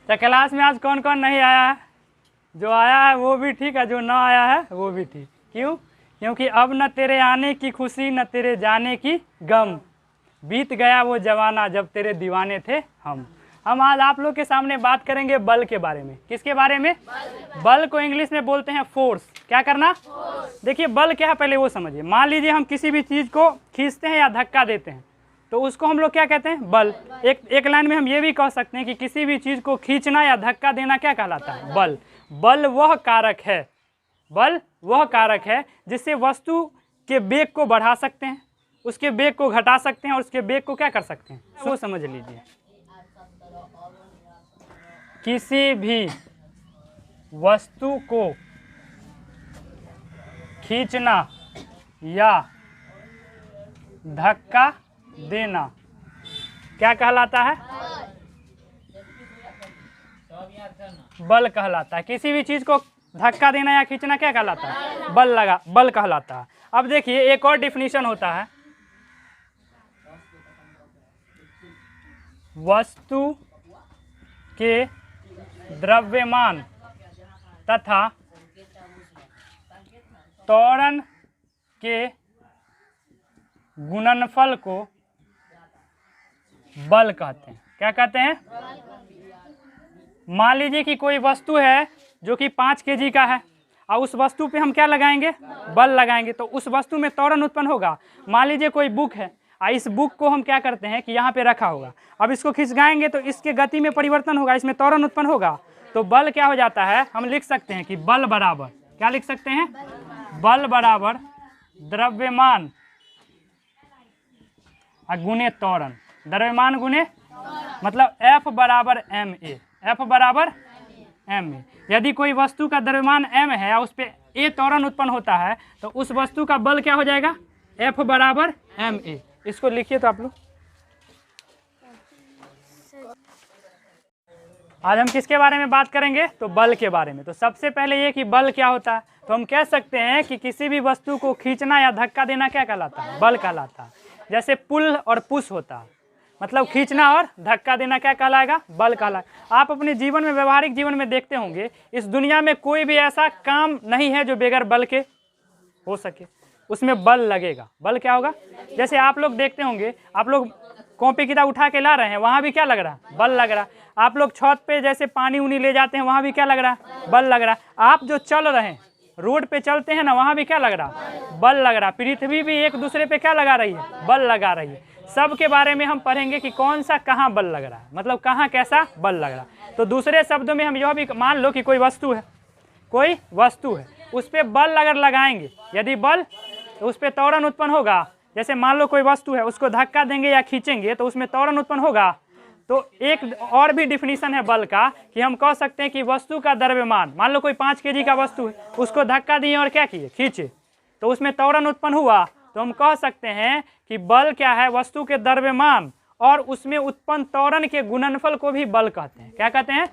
तो क्लास में आज कौन कौन नहीं आया है? जो आया है वो भी ठीक है, जो ना आया है वो भी ठीक। क्यों? क्योंकि अब न तेरे आने की खुशी न तेरे जाने की गम, बीत गया वो जमाना जब तेरे दीवाने थे हम। हम आज आप लोग के सामने बात करेंगे बल के बारे में। किसके बारे में? बल को इंग्लिश में बोलते हैं फोर्स। क्या करना? देखिए बल क्या है पहले वो समझिए। मान लीजिए हम किसी भी चीज़ को खींचते हैं या धक्का देते हैं तो उसको हम लोग क्या कहते हैं? बल। एक लाइन में हम ये भी कह सकते हैं कि किसी भी चीज़ को खींचना या धक्का देना क्या कहलाता है? बल। बल वह कारक है, बल वह कारक है जिससे वस्तु के वेग को बढ़ा सकते हैं, उसके वेग को घटा सकते हैं और उसके वेग को क्या कर सकते हैं? वो समझ लीजिए। किसी भी वस्तु को खींचना या धक्का देना क्या कहलाता है? बल कहलाता है। किसी भी चीज को धक्का देना या खींचना क्या कहलाता है? बल कहलाता है। अब देखिए एक और डिफिनीशन होता है, वस्तु के द्रव्यमान तथा त्वरण के गुणनफल को बल कहते हैं। क्या कहते हैं? मान लीजिए कि कोई वस्तु है जो कि 5 kg का है और उस वस्तु पे हम क्या लगाएंगे? बल लगाएंगे तो उस वस्तु में त्वरण उत्पन्न होगा। मान लीजिए कोई बुक है और इस बुक को हम क्या करते हैं कि यहाँ पे रखा होगा, अब इसको खिसकाएंगे तो इसके गति में परिवर्तन होगा, इसमें त्वरण उत्पन्न होगा। तो बल क्या हो जाता है? हम लिख सकते हैं कि बल बराबर क्या लिख सकते हैं? बल बराबर द्रव्यमान गुने त्वरण। द्रव्यमान गुने मतलब F बराबर ma, F बराबर ma। यदि कोई वस्तु का द्रव्यमान m है और उस पर a त्वरण उत्पन्न होता है तो उस वस्तु का बल क्या हो जाएगा? F बराबर ma। इसको लिखिए तो आप लोग। आज हम किसके बारे में बात करेंगे? तो बल के बारे में। तो सबसे पहले ये कि बल क्या होता है, तो हम कह सकते हैं कि किसी भी वस्तु को खींचना या धक्का देना क्या कहलाता है? बल कहलाता है। जैसे पुल और पुश होता है, मतलब खींचना और धक्का देना क्या कहलाएगा? बल कहलाएगा। आप अपने जीवन में, व्यवहारिक जीवन में देखते होंगे, इस दुनिया में कोई भी ऐसा काम नहीं है जो बगैर बल के हो सके, उसमें बल लगेगा। बल क्या होगा? जैसे आप लोग देखते होंगे, आप लोग कॉपी किताब उठा के ला रहे हैं, वहाँ भी क्या लग रहा है? बल लग रहा है। आप लोग छत पे जैसे पानी उनी ले जाते हैं, वहाँ भी क्या लग रहा है? बल लग रहा है। आप जो चल रहे हैं, रोड पे चलते हैं ना, वहाँ भी क्या लग रहा है? बल लग रहा है। पृथ्वी भी एक दूसरे पे क्या लगा रही है? बल लगा रही है। सब के बारे में हम पढ़ेंगे कि कौन सा कहाँ बल लग रहा है, मतलब कहाँ कैसा बल लग रहा है। तो दूसरे शब्दों में हम यह भी मान लो कि कोई वस्तु है, कोई वस्तु है, उस पर बल अगर लगाएंगे, यदि बल तो उस पर त्वरण उत्पन्न होगा। जैसे मान लो कोई वस्तु है, उसको धक्का देंगे या खींचेंगे तो उसमें त्वरण उत्पन्न होगा। तो एक और भी डिफिनीशन है बल का कि हम कह सकते हैं कि वस्तु का द्रव्यमान, मान लो कोई 5 kg का वस्तु है, उसको धक्का दिए और क्या किए? खींचे, तो उसमें त्वरण उत्पन्न हुआ। तो हम कह सकते हैं कि बल क्या है? वस्तु के द्रव्यमान और उसमें उत्पन्न त्वरण के गुणनफल को भी बल कहते हैं। क्या कहते हैं?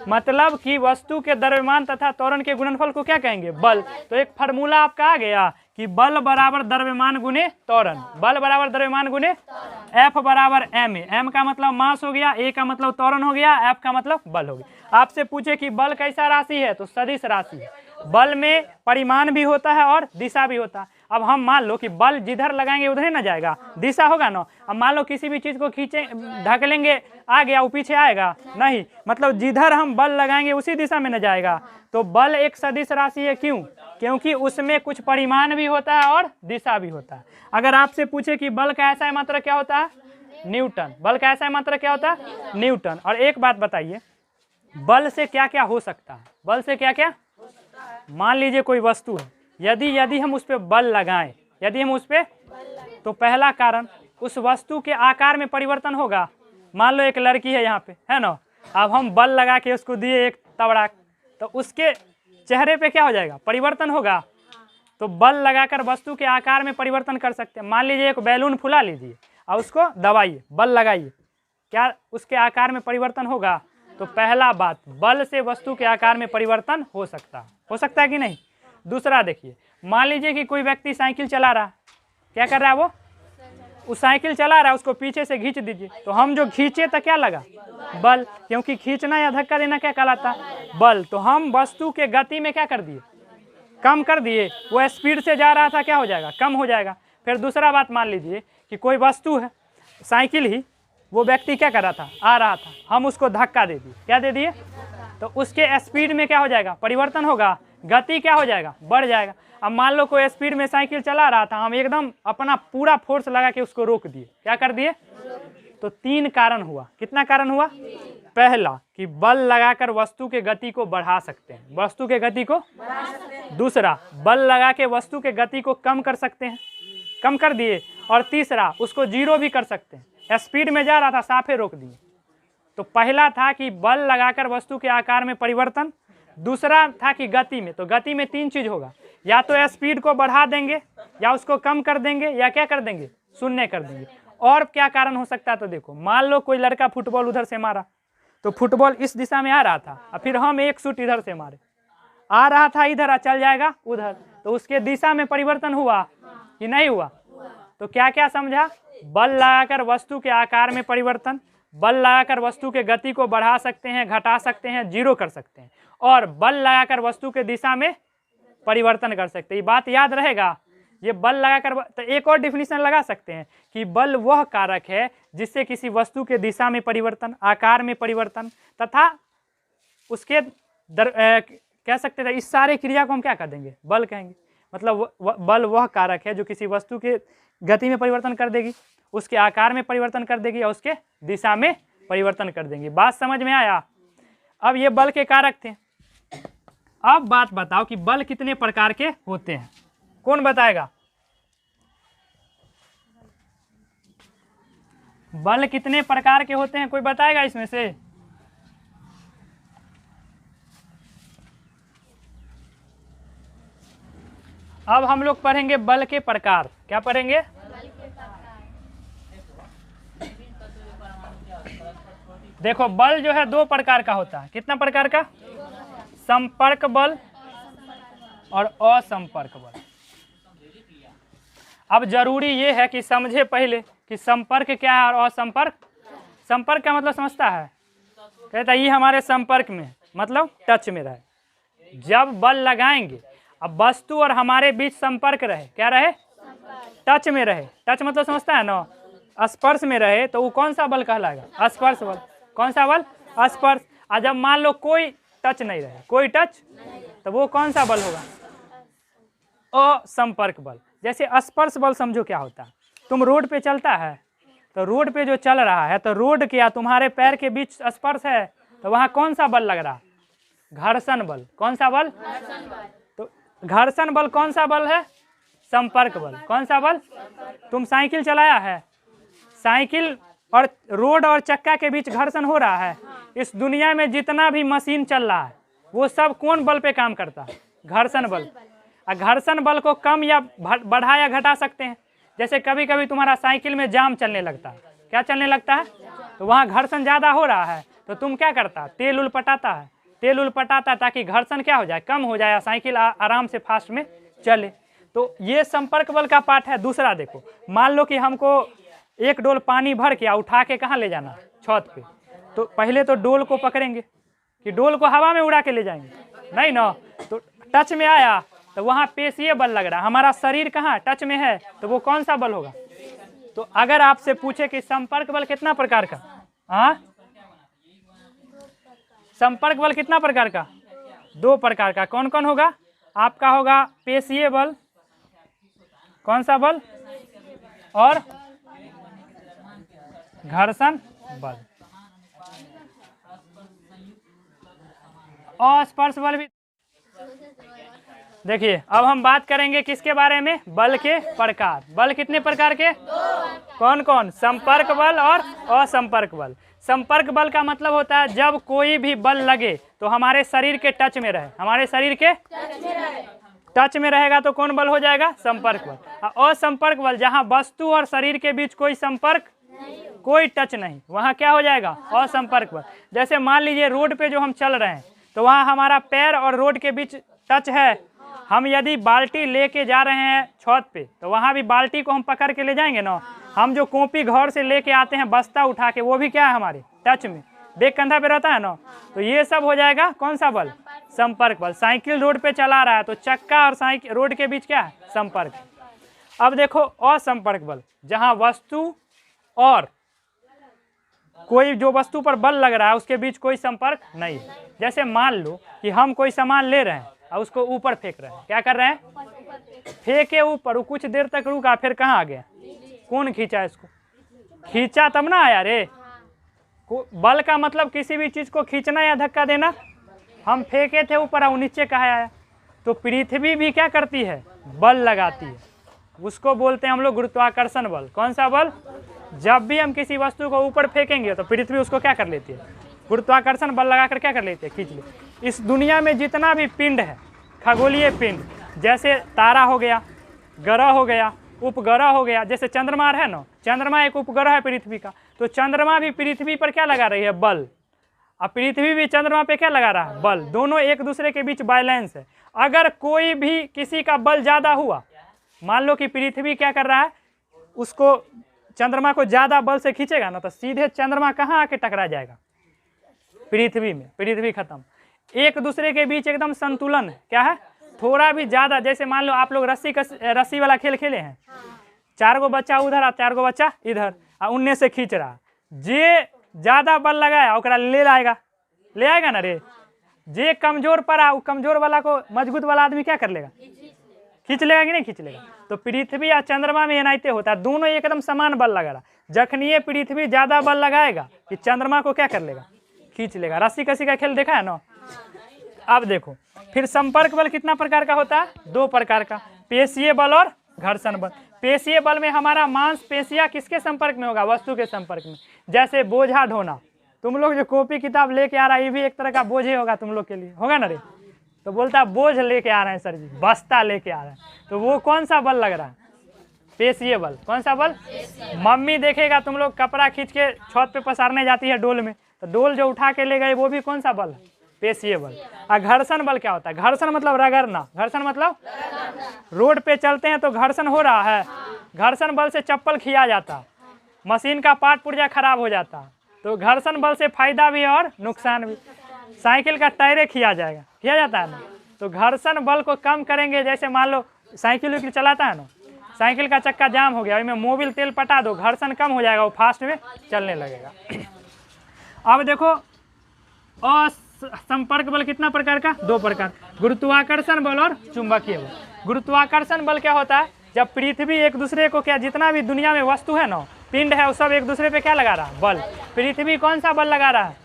मतलब कि वस्तु के द्रव्यमान तथा त्वरण के गुणनफल को क्या कहेंगे? बल। तो एक फार्मूला आपका आ गया कि बल बराबर द्रव्यमान गुने त्वरण। बल बराबर द्रव्यमान गुने F बराबर ma। m का मतलब मास हो गया, a का मतलब त्वरण हो गया, F का मतलब बल हो गया। आपसे पूछे कि बल कैसा राशि है, तो सदिश राशि है। बल में परिमाण भी होता है और दिशा भी होता है। अब हम मान लो कि बल जिधर लगाएंगे उधर ही ना जाएगा, दिशा होगा ना। अब मान लो किसी भी चीज को खींचे, ढकेलेंगे, आ गया, वो पीछे आएगा नहीं, मतलब जिधर हम बल लगाएंगे उसी दिशा में न जाएगा। तो बल एक सदिश राशि है। क्यों? क्योंकि उसमें कुछ परिमाण भी होता है और दिशा भी होता है। अगर आपसे पूछे कि बल का ऐसा मात्रा क्या होता है? न्यूटन। बल का ऐसा मात्रा क्या होता है? न्यूटन। और एक बात बताइए, बल से क्या क्या हो सकता है? बल से क्या क्या? मान लीजिए कोई वस्तु है, यदि हम उस पर बल लगाएं, यदि हम उस पर, तो पहला कारण उस वस्तु के आकार में परिवर्तन होगा। मान लो एक लड़की है यहाँ पे, है ना, अब हम बल लगा के उसको दिए एक तबड़ाक, तो उसके चेहरे पे क्या हो जाएगा? परिवर्तन होगा। तो बल लगाकर वस्तु के आकार में परिवर्तन कर सकते हैं। मान लीजिए एक बैलून फुला लीजिए और उसको दबाइए, बल लगाइए, क्या उसके आकार में परिवर्तन होगा? तो पहला बात, बल से वस्तु के आकार में परिवर्तन हो सकता है कि नहीं? दूसरा देखिए, मान लीजिए कि कोई व्यक्ति साइकिल चला रहा है, क्या कर रहा है? वो उस साइकिल चला रहा है उसको पीछे से खींच दीजिए, तो हम जो खींचे तो क्या लगा? बल, क्योंकि खींचना या धक्का देना क्या कहलाता है? बल। तो हम वस्तु के गति में क्या कर दिए? कम कर दिए। वो स्पीड से जा रहा था, क्या हो जाएगा? कम हो जाएगा। फिर दूसरा बात मान लीजिए कि कोई वस्तु है, साइकिल ही, वो व्यक्ति क्या कर रहा था? आ रहा था, हम उसको धक्का दे दिए। क्या दे दिए? तो उसके स्पीड में क्या हो जाएगा? परिवर्तन होगा, गति क्या हो जाएगा? बढ़ जाएगा। अब मान लो कोई स्पीड में साइकिल चला रहा था, हम एकदम अपना पूरा फोर्स लगा के उसको रोक दिए। क्या कर दिए? तो 3 कारण हुआ। कितना कारण हुआ? पहला कि बल लगाकर वस्तु के गति को बढ़ा सकते हैं, वस्तु के गति को। दूसरा, बल लगा के वस्तु के गति को कम कर सकते हैं, कम कर दिए। और तीसरा, उसको जीरो भी कर सकते हैं। स्पीड में जा रहा था, साफे रोक दिए। तो पहला था कि बल लगाकर वस्तु के आकार में परिवर्तन, दूसरा था कि गति में। तो गति में 3 चीज होगा, या तो स्पीड को बढ़ा देंगे, या उसको कम कर देंगे, या क्या कर देंगे? शून्य कर देंगे। और क्या कारण हो सकता है? तो देखो, मान लो कोई लड़का फुटबॉल उधर से मारा, तो फुटबॉल इस दिशा में आ रहा था, और फिर हम एक शूट इधर से मारे, आ रहा था इधर, चल जाएगा उधर, तो उसके दिशा में परिवर्तन हुआ कि नहीं हुआ? तो क्या क्या समझा? बल लगाकर वस्तु के आकार में परिवर्तन, बल लगाकर वस्तु के गति को बढ़ा सकते हैं, घटा सकते हैं, जीरो कर सकते हैं, और बल लगाकर वस्तु के दिशा में परिवर्तन कर सकते हैं। ये बात याद रहेगा। ये बल लगाकर, तो एक और डिफिनीशन लगा सकते हैं कि बल वह कारक है जिससे किसी वस्तु के दिशा में परिवर्तन, आकार में परिवर्तन तथा उसके कह सकते थे, इस सारे क्रिया को हम क्या कर देंगे? बल कहेंगे। मतलब बल वह कारक है जो किसी वस्तु के गति में परिवर्तन कर देगी, उसके आकार में परिवर्तन कर देगी, और उसके दिशा में परिवर्तन कर देंगी। बात समझ में आया? अब ये बल के कारक थे। अब बात बताओ कि बल कितने प्रकार के होते हैं? कौन बताएगा? बल कितने प्रकार के होते हैं, कोई बताएगा इसमें से? अब हम लोग पढ़ेंगे बल के प्रकार। क्या पढ़ेंगे? देखो, बल जो है 2 प्रकार का होता है। कितना प्रकार का? संपर्क बल और असंपर्क बल। अब जरूरी ये है कि समझे पहले कि संपर्क क्या है और असंपर्क। संपर्क का मतलब समझता है? कहता है ये हमारे संपर्क में, मतलब टच में रहे। जब बल लगाएंगे, अब वस्तु और हमारे बीच संपर्क रहे, क्या रहे? टच में रहे। टच मतलब समझता है ना? स्पर्श में रहे, तो वो कौन सा बल कहलाएगा? स्पर्श बल। कौन सा बल? स्पर्श। और जब मान लो कोई टच नहीं रहे, कोई टच, तो वो कौन सा बल होगा? असंपर्क बल। जैसे स्पर्श बल समझो क्या होता है। तुम रोड पे चलता है, तो रोड पे जो चल रहा है, तो रोड के या तुम्हारे पैर के बीच स्पर्श है, तो वहां कौन सा बल लग रहा? घर्षण बल। कौन सा बल? तो घर्षण बल कौन सा बल है? संपर्क बल। कौन सा बल? तुम साइकिल चलाया है, साइकिल और रोड और चक्का के बीच घर्षण हो रहा है। इस दुनिया में जितना भी मशीन चल रहा है, वो सब कौन बल पे काम करता है? घर्षण बल। और घर्षण बल को कम या बढ़ा या घटा सकते हैं। जैसे कभी कभी तुम्हारा साइकिल में जाम चलने लगता है, क्या चलने लगता है? तो वहाँ घर्षण ज़्यादा हो रहा है, तो तुम क्या करता? तेल उल पटाता है, तेल उल पटाता ताकि घर्षण क्या हो जाए? कम हो जाए, साइकिल आराम से फास्ट में चले। तो ये संपर्क बल का पार्ट है। दूसरा देखो, मान लो कि हमको 1 डोल पानी भर के उठा के कहाँ ले जाना? छत पे। तो पहले तो डोल को पकड़ेंगे कि डोल को हवा में उड़ा के ले जाएंगे? नहीं ना। तो टच में आया, तो वहाँ पेशीय बल लग रहा है। हमारा शरीर कहाँ? टच में है, तो वो कौन सा बल होगा? तो अगर आपसे पूछे कि संपर्क बल कितना प्रकार का? हाँ, संपर्क बल कितना प्रकार का? 2 प्रकार का। कौन कौन होगा? आपका होगा पेशीय बल। कौन सा बल? और घर्षण बल। अस्पर्श बल भी। देखिए, अब हम बात करेंगे किसके बारे में? बल के प्रकार। बल कितने प्रकार के? 2। कौन कौन? संपर्क बल और असंपर्क बल। संपर्क बल का मतलब होता है जब कोई भी बल लगे तो हमारे शरीर के टच में रहे, हमारे शरीर के टच में रहेगा, तो कौन बल हो जाएगा? संपर्क बल। असंपर्क बल, जहाँ वस्तु और शरीर के बीच कोई संपर्क, कोई टच नहीं, वहाँ क्या हो जाएगा? असंपर्क बल। जैसे मान लीजिए रोड पे जो हम चल रहे हैं, तो वहाँ हमारा पैर और रोड के बीच टच है। हम यदि बाल्टी लेके जा रहे हैं छत पे, तो वहाँ भी बाल्टी को हम पकड़ के ले जाएंगे ना, हम जो कॉपी घर से लेके आते हैं बस्ता उठा के, वो भी क्या है हमारे टच में, बैग कंधा पे रहता है ना, तो ये सब हो जाएगा कौन सा बल, संपर्क बल। साइकिल रोड पे चला रहा है तो चक्का और साइकिल रोड के बीच क्या है, संपर्क। अब देखो असंपर्क बल, जहां वस्तु और कोई जो वस्तु पर बल लग रहा है उसके बीच कोई संपर्क नहीं है। जैसे मान लो कि हम कोई सामान ले रहे हैं और उसको ऊपर फेंक रहे हैं, क्या कर रहे हैं, फेंके ऊपर, वो कुछ देर तक रुका, फिर कहाँ आ गया, कौन खींचा इसको, खींचा तब ना आया रे। बल का मतलब किसी भी चीज को खींचना या धक्का देना। हम फेंके थे ऊपर और नीचे कहाँ आया। तो पृथ्वी भी क्या करती है, बल लगाती है, उसको बोलते हैं हम लोग गुरुत्वाकर्षण बल। कौन सा बल, जब भी हम किसी वस्तु को ऊपर फेंकेंगे तो पृथ्वी उसको क्या कर लेती है, गुरुत्वाकर्षण बल लगाकर क्या कर लेती है, खींच लेती है। इस दुनिया में जितना भी पिंड है, खगोलीय पिंड, जैसे तारा हो गया, ग्रह हो गया, उपग्रह हो गया, जैसे चंद्रमा है ना, चंद्रमा एक उपग्रह है पृथ्वी का, तो चंद्रमा भी पृथ्वी पर क्या लगा रही है, बल। अब पृथ्वी भी चंद्रमा पे क्या लगा रहा है, बल। दोनों एक दूसरे के बीच बैलेंस है। अगर कोई भी किसी का बल ज्यादा हुआ, मान लो कि पृथ्वी क्या कर रहा है, उसको चंद्रमा को ज्यादा बल से खींचेगा ना, तो सीधे चंद्रमा कहाँ आके टकरा जाएगा, पृथ्वी में, पृथ्वी खत्म। एक दूसरे के बीच एकदम संतुलन है। क्या है, थोड़ा भी ज्यादा, जैसे मान लो आप लोग रस्सी वाला खेल खेले हैं, 4 गो बच्चा उधर और 4 गो बच्चा इधर, और उनने से खींच रहा, जे ज्यादा बल लगाया ओकरा ले आएगा ना रे। जे कमजोर पड़ा, वो कमजोर वाला को मजबूत वाला आदमी क्या कर लेगा, खींच लेगा कि नहीं खींच लेगा। तो पृथ्वी या चंद्रमा में एनाइते होता है, दोनों एकदम समान बल लगा रहा। जखनी ये पृथ्वी ज्यादा बल लगाएगा कि चंद्रमा को क्या कर लेगा, खींच लेगा। रस्सी कसी का खेल देखा है ना। अब देखो फिर संपर्क बल कितना प्रकार का होता है, 2 प्रकार का, पेशीय बल और घर्षण बल। पेशीय बल में हमारा मांसपेशियां किसके संपर्क में होगा, वस्तु के संपर्क में। जैसे बोझा ढोना, तुम लोग जो कॉपी किताब लेके आ रहा है, ये भी एक तरह का बोझ ही होगा तुम लोग के लिए, होगा ना रे। तो बोलता है बोझ लेके आ रहे हैं सर जी, बस्ता लेके आ रहे हैं, तो वो कौन सा बल लग रहा है, पेशीय बल। कौन सा बल, मम्मी देखेगा तुम लोग कपड़ा खींच के छत पे पसारने जाती है डोल में, तो डोल जो उठा के ले गए वो भी कौन सा बल, पेशीय बल। और घर्षण बल क्या होता है, घर्षण मतलब रगड़ना, घर्षण मतलब रोड पे चलते हैं तो घर्षण हो रहा है, घर्षण बल से चप्पल खिया जाता, मशीन का पार्ट पुर्जा खराब हो जाता। तो घर्षण बल से फायदा भी और नुकसान भी। साइकिल का टायरे खिया जाता है ना, तो घर्षण बल को कम करेंगे। जैसे मान लो साइकिल चलाता है ना, साइकिल का चक्का जाम हो गया, इसमें मोबिल तेल पटा दो, घर्षण कम हो जाएगा, वो फास्ट में चलने लगेगा। अब देखो संपर्क बल कितना प्रकार का, 2 प्रकार, गुरुत्वाकर्षण बल और चुंबकीय बल। गुरुत्वाकर्षण बल क्या होता है, जब पृथ्वी एक दूसरे को, क्या जितना भी दुनिया में वस्तु है ना, पिंड है, वो सब एक दूसरे पे क्या लगा रहा है, बल। पृथ्वी कौन सा बल लगा रहा है,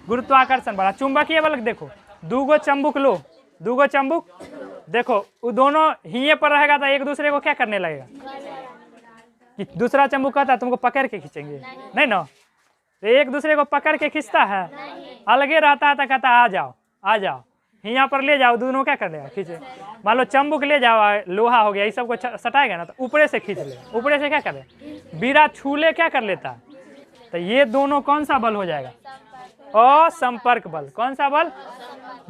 गुरुत्वाकर्षण बल। चुंबकीय बल देखो, 2 गो चंबुक लो, 2 गो चंबुक देखो, वो दोनों हिये पर रहेगा तो एक दूसरे को क्या करने लगेगा, कि दूसरा चंबुक कहता है तुमको पकड़ के खींचेंगे, नहीं ना, तो एक दूसरे को पकड़ के खींचता है, अलगे रहता है तो कहता है आ जाओ, यहाँ पर ले जाओ, दोनों क्या कर लेगा, खींचे। मान लो चंबुक ले जाओ, लोहा हो गया, ये सब को सटाएगा ना, तो ऊपरे से खींच ले, ऊपरे से क्या कर ले, बीड़ा छूले क्या कर लेता है, तो ये दोनों कौन सा बल हो जाएगा, असंपर्क बल। कौन सा बल,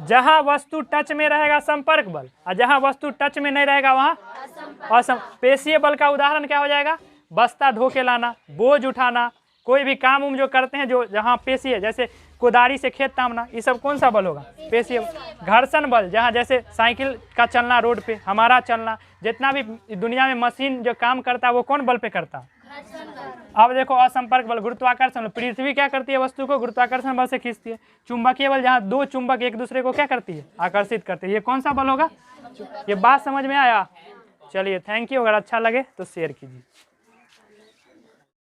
जहां वस्तु टच में रहेगा संपर्क बल, और जहां वस्तु टच में नहीं रहेगा वहां पेशीय बल का उदाहरण क्या हो जाएगा, बस्ता ढो के लाना, बोझ उठाना, कोई भी काम जो करते हैं जो जहाँ पेशी है, जैसे कुदारी से खेत तामना, ये सब कौन सा बल होगा, पेशीय बल। घर्षण बल, जहाँ जैसे साइकिल का चलना रोड पे, हमारा चलना, जितना भी दुनिया में मशीन जो काम करता है वो कौन बल पे करता है। अब देखो असंपर्क बल, गुरुत्वाकर्षण, पृथ्वी क्या करती है, वस्तु को गुरुत्वाकर्षण बल से खींचती है। चुंबकीय बल, जहाँ 2 चुंबक एक दूसरे को क्या करती है, आकर्षित करती है, ये कौन सा बल होगा। ये बात समझ में आया, चलिए थैंक यू। अगर अच्छा लगे तो शेयर कीजिए।